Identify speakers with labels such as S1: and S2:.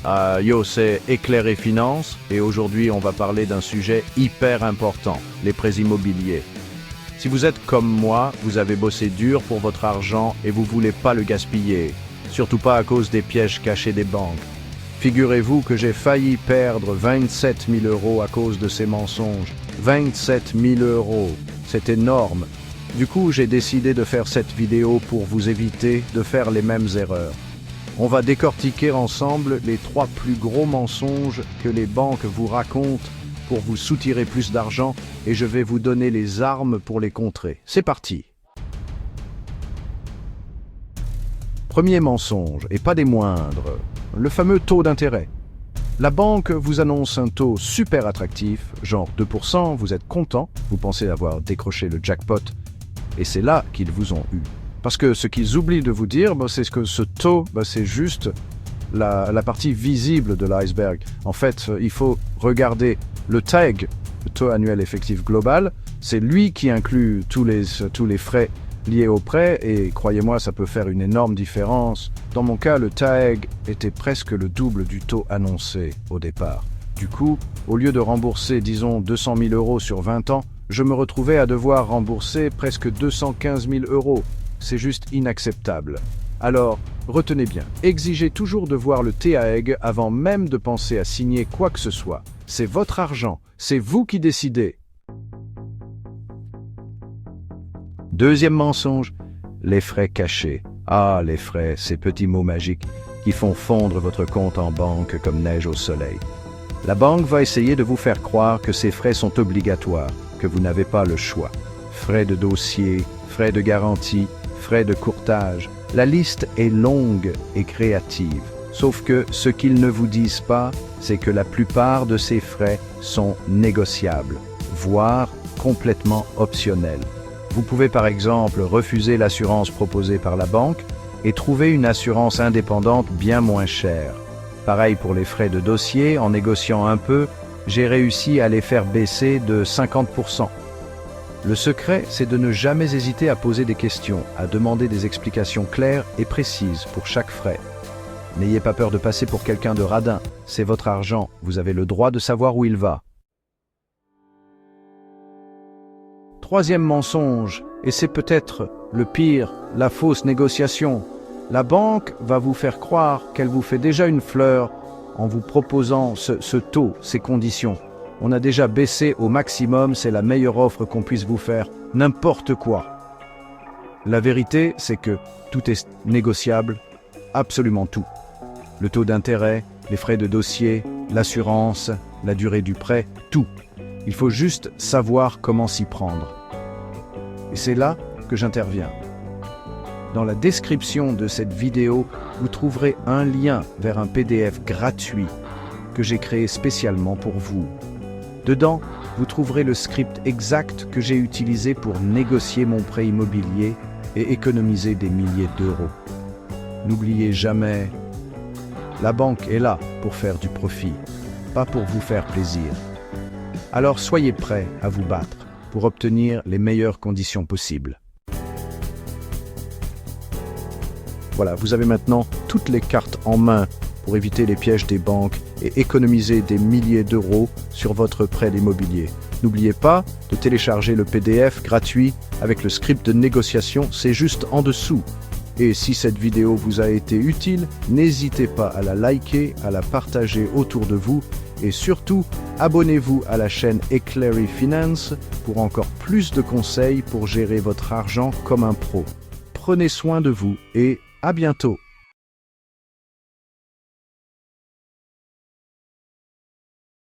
S1: Yo, c'est Éclairé Finance et aujourd'hui on va parler d'un sujet hyper important, les prêts immobiliers. Si vous êtes comme moi, vous avez bossé dur pour votre argent et vous voulez pas le gaspiller, surtout pas à cause des pièges cachés des banques. Figurez-vous que j'ai failli perdre 27 000 € à cause de ces mensonges. 27 000 €, c'est énorme. Du coup, j'ai décidé de faire cette vidéo pour vous éviter de faire les mêmes erreurs. On va décortiquer ensemble les 3 plus gros mensonges que les banques vous racontent pour vous soutirer plus d'argent et je vais vous donner les armes pour les contrer. C'est parti! Premier mensonge, et pas des moindres, le fameux taux d'intérêt. La banque vous annonce un taux super attractif, genre 2%, vous êtes content, vous pensez avoir décroché le jackpot, et c'est là qu'ils vous ont eu. Parce que ce qu'ils oublient de vous dire, c'est que ce taux, c'est juste la partie visible de l'iceberg. En fait, il faut regarder le TAEG, le taux annuel effectif global. C'est lui qui inclut tous les frais liés au prêt et croyez-moi, ça peut faire une énorme différence. Dans mon cas, le TAEG était presque le double du taux annoncé au départ. Du coup, au lieu de rembourser, disons, 200 000 € sur 20 ans, je me retrouvais à devoir rembourser presque 215 000 €. C'est juste inacceptable. Alors, retenez bien, exigez toujours de voir le TAEG avant même de penser à signer quoi que ce soit. C'est votre argent, c'est vous qui décidez. Deuxième mensonge, les frais cachés. Ah, les frais, ces petits mots magiques qui font fondre votre compte en banque comme neige au soleil. La banque va essayer de vous faire croire que ces frais sont obligatoires, que vous n'avez pas le choix. Frais de dossier, frais de garantie, frais de courtage. La liste est longue et créative. Sauf que ce qu'ils ne vous disent pas, c'est que la plupart de ces frais sont négociables, voire complètement optionnels. Vous pouvez par exemple refuser l'assurance proposée par la banque et trouver une assurance indépendante bien moins chère. Pareil pour les frais de dossier, en négociant un peu, j'ai réussi à les faire baisser de 50%. Le secret, c'est de ne jamais hésiter à poser des questions, à demander des explications claires et précises pour chaque frais. N'ayez pas peur de passer pour quelqu'un de radin, c'est votre argent, vous avez le droit de savoir où il va. Troisième mensonge, et c'est peut-être le pire, la fausse négociation. La banque va vous faire croire qu'elle vous fait déjà une fleur en vous proposant ce taux, ces conditions. On a déjà baissé au maximum, c'est la meilleure offre qu'on puisse vous faire, n'importe quoi. La vérité, c'est que tout est négociable, absolument tout. Le taux d'intérêt, les frais de dossier, l'assurance, la durée du prêt, tout. Il faut juste savoir comment s'y prendre. Et c'est là que j'interviens. Dans la description de cette vidéo, vous trouverez un lien vers un PDF gratuit que j'ai créé spécialement pour vous. Dedans, vous trouverez le script exact que j'ai utilisé pour négocier mon prêt immobilier et économiser des milliers d'euros. N'oubliez jamais, la banque est là pour faire du profit, pas pour vous faire plaisir. Alors soyez prêts à vous battre pour obtenir les meilleures conditions possibles. Voilà, vous avez maintenant toutes les cartes en main pour éviter les pièges des banques et économiser des milliers d'euros sur votre prêt immobilier. N'oubliez pas de télécharger le PDF gratuit avec le script de négociation, c'est juste en dessous. Et si cette vidéo vous a été utile, n'hésitez pas à la liker, à la partager autour de vous et surtout, abonnez-vous à la chaîne Éclairé Finance pour encore plus de conseils pour gérer votre argent comme un pro. Prenez soin de vous et à bientôt.